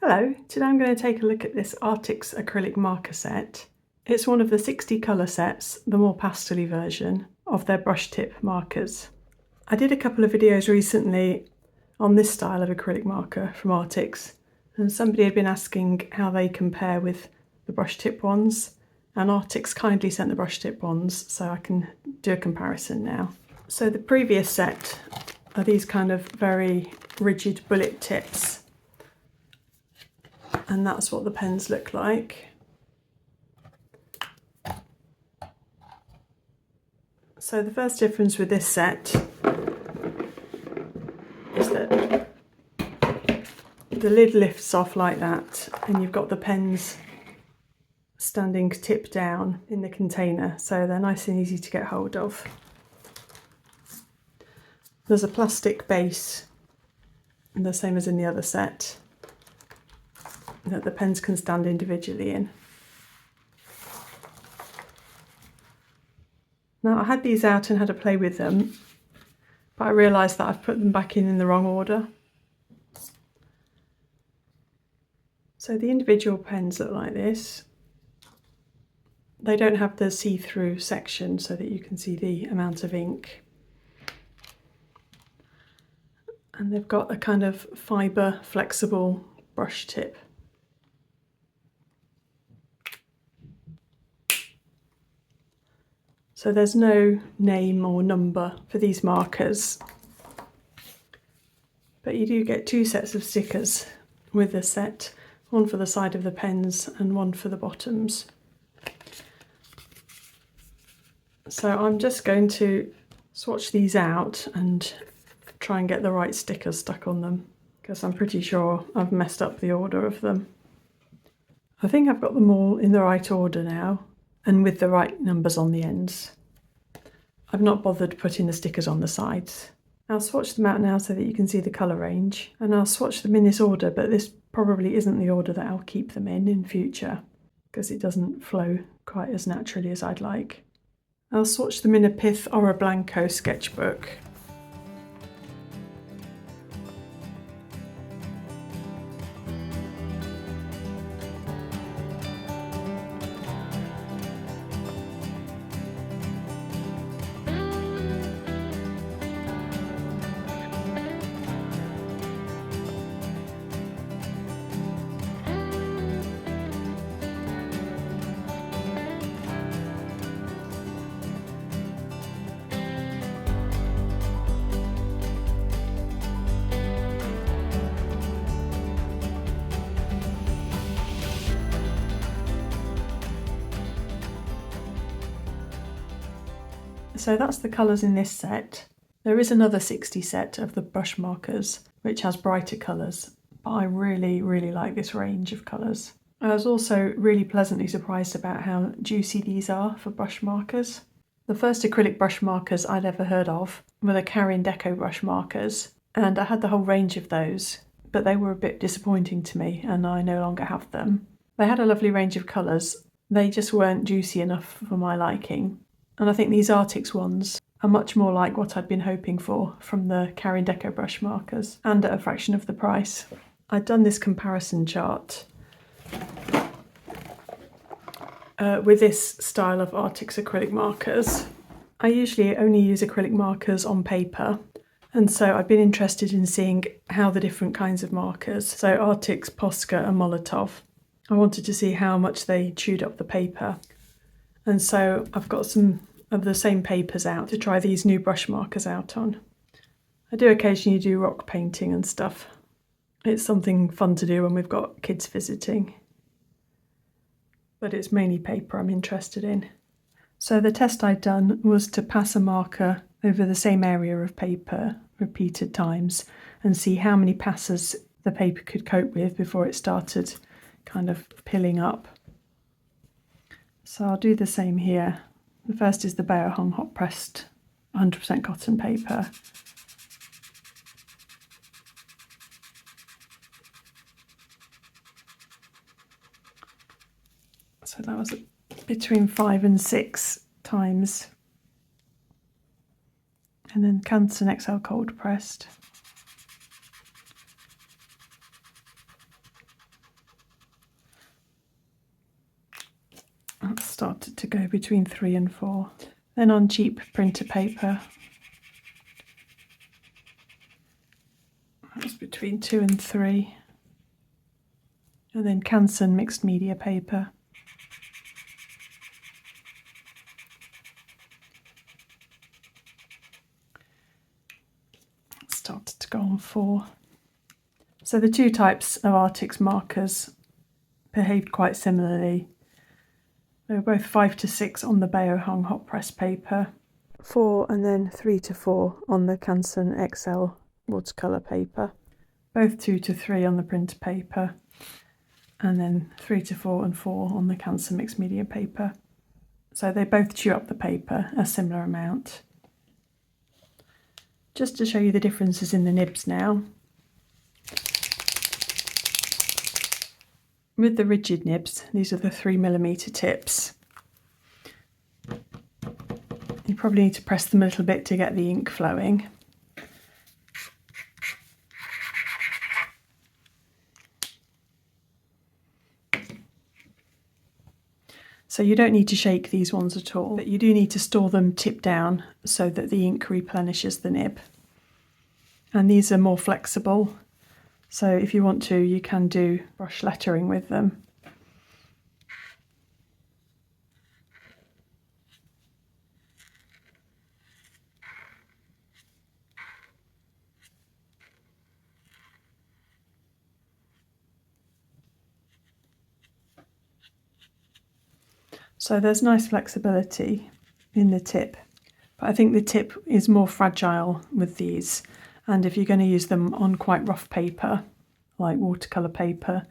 Hello, today I'm going to take a look at this Arrtx acrylic marker set. It's one of the 60 colour sets, the more pastel-y version, of their brush tip markers. I did a couple of videos recently on this style of acrylic marker from Arrtx, and somebody had been asking how they compare with the brush tip ones, and Arrtx kindly sent the brush tip ones so I can do a comparison now. So the previous set are these kind of very rigid bullet tips. And that's what the pens look like. So the first difference with this set is that the lid lifts off like that, and you've got the pens standing tip down in the container, so they're nice and easy to get hold of. There's a plastic base, the same as in the other set, that the pens can stand individually in. Now I had these out and had a play with them, but I realised that I've put them back in the wrong order. So the individual pens look like this. They don't have the see-through section so that you can see the amount of ink. And they've got a kind of fibre flexible brush tip. So there's no name or number for these markers, but you do get two sets of stickers with the set, one for the side of the pens and one for the bottoms. So I'm just going to swatch these out and try and get the right stickers stuck on them, because I'm pretty sure I've messed up the order of them. I think I've got them all in the right order now, and with the right numbers on the ends. I've not bothered putting the stickers on the sides. I'll swatch them out now so that you can see the colour range, and I'll swatch them in this order, but this probably isn't the order that I'll keep them in future, because it doesn't flow quite as naturally as I'd like. I'll swatch them in a Pith Oroblanco sketchbook. So that's the colours in this set. There is another 60 set of the brush markers which has brighter colours, but I really like this range of colours. I was also really pleasantly surprised about how juicy these are for brush markers. The first acrylic brush markers I'd ever heard of were the Carin Deco brush markers, and I had the whole range of those, but they were a bit disappointing to me and I no longer have them. They had a lovely range of colours, they just weren't juicy enough for my liking. And I think these Arrtx ones are much more like what I'd been hoping for from the Carin Deco brush markers, and at a fraction of the price. I'd done this comparison chart with this style of Arrtx acrylic markers. I usually only use acrylic markers on paper, and so I've been interested in seeing how the different kinds of markers, so Arrtx, Posca and Molotow, I wanted to see how much they chewed up the paper. And so I've got some of the same papers out to try these new brush markers out on. I do occasionally do rock painting and stuff. It's something fun to do when we've got kids visiting. But it's mainly paper I'm interested in. So the test I'd done was to pass a marker over the same area of paper repeated times and see how many passes the paper could cope with before it started kind of pilling up. So I'll do the same here. The first is the Bear Hung hot pressed 100% cotton paper. So that was between 5 and 6 times. And then Canson XL cold pressed. started to go between 3 and 4. Then on cheap printer paper, that's between 2 and 3. And then Canson mixed media paper. Started to go on 4. So the two types of Arrtx markers behaved quite similarly. They were both 5 to 6 on the Bayo hung hot press paper, 4 and then 3 to 4 on the Canson XL watercolour paper, both 2 to 3 on the printer paper, and then 3 to 4 and 4 on the Canson mixed media paper. So they both chew up the paper a similar amount. Just to show you the differences in the nibs now. With the rigid nibs, these are the 3mm tips. You probably need to press them a little bit to get the ink flowing. So you don't need to shake these ones at all, but you do need to store them tip down so that the ink replenishes the nib. And these are more flexible, so if you want to, you can do brush lettering with them. So there's nice flexibility in the tip, but I think the tip is more fragile with these, and if you're going to use them on quite rough paper, like watercolour paper,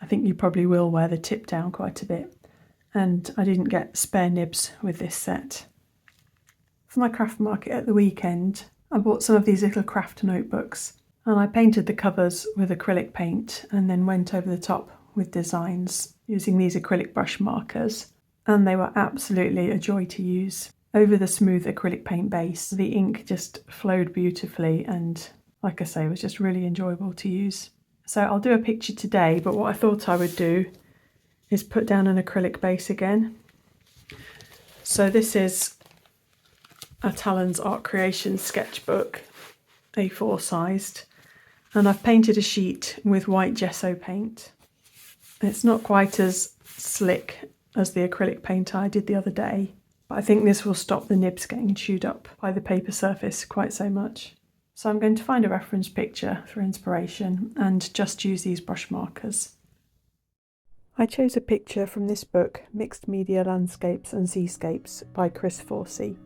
I think you probably will wear the tip down quite a bit. And I didn't get spare nibs with this set. For my craft market at the weekend, I bought some of these little craft notebooks, and I painted the covers with acrylic paint and then went over the top with designs using these acrylic brush markers. And they were absolutely a joy to use. Over the smooth acrylic paint base, the ink just flowed beautifully, and like I say, it was just really enjoyable to use. So I'll do a picture today, but what I thought I would do is put down an acrylic base again. So this is a Talens Art Creation sketchbook, A4 sized, and I've painted a sheet with white gesso paint. It's not quite as slick as the acrylic paint I did the other day, but I think this will stop the nibs getting chewed up by the paper surface quite so much. So I'm going to find a reference picture for inspiration and just use these brush markers. I chose a picture from this book, Mixed Media Landscapes and Seascapes by Chris Forsey.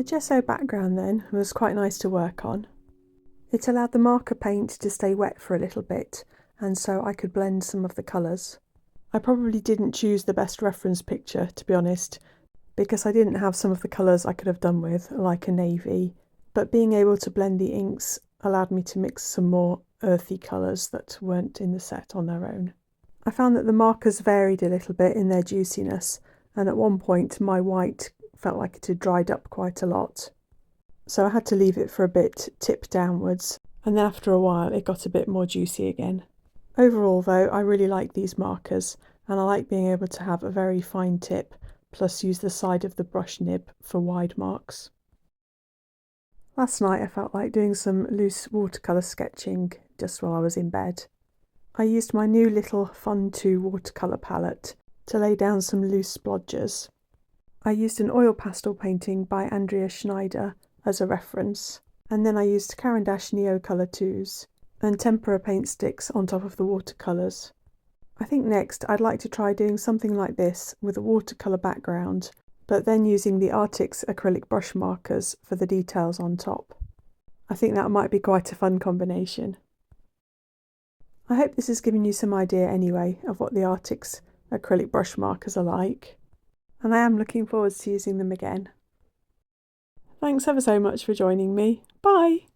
The gesso background then was quite nice to work on. It allowed the marker paint to stay wet for a little bit, and so I could blend some of the colours. I probably didn't choose the best reference picture, to be honest, because I didn't have some of the colours I could have done with, like a navy, but being able to blend the inks allowed me to mix some more earthy colours that weren't in the set on their own. I found that the markers varied a little bit in their juiciness, and at one point my white felt like it had dried up quite a lot. So I had to leave it for a bit, tip downwards, and then after a while it got a bit more juicy again. Overall though, I really like these markers, and I like being able to have a very fine tip, plus use the side of the brush nib for wide marks. Last night I felt like doing some loose watercolour sketching just while I was in bed. I used my new little Funto watercolour palette to lay down some loose splodges. I used an oil pastel painting by Andrea Schneider as a reference, and then I used Caran d'Ache Neo Colour 2s and tempera paint sticks on top of the watercolours. I think next I'd like to try doing something like this with a watercolour background, but then using the Arrtx Acrylic Brush Markers for the details on top. I think that might be quite a fun combination. I hope this has given you some idea anyway of what the Arrtx Acrylic Brush Markers are like, and I am looking forward to using them again. Thanks ever so much for joining me. Bye!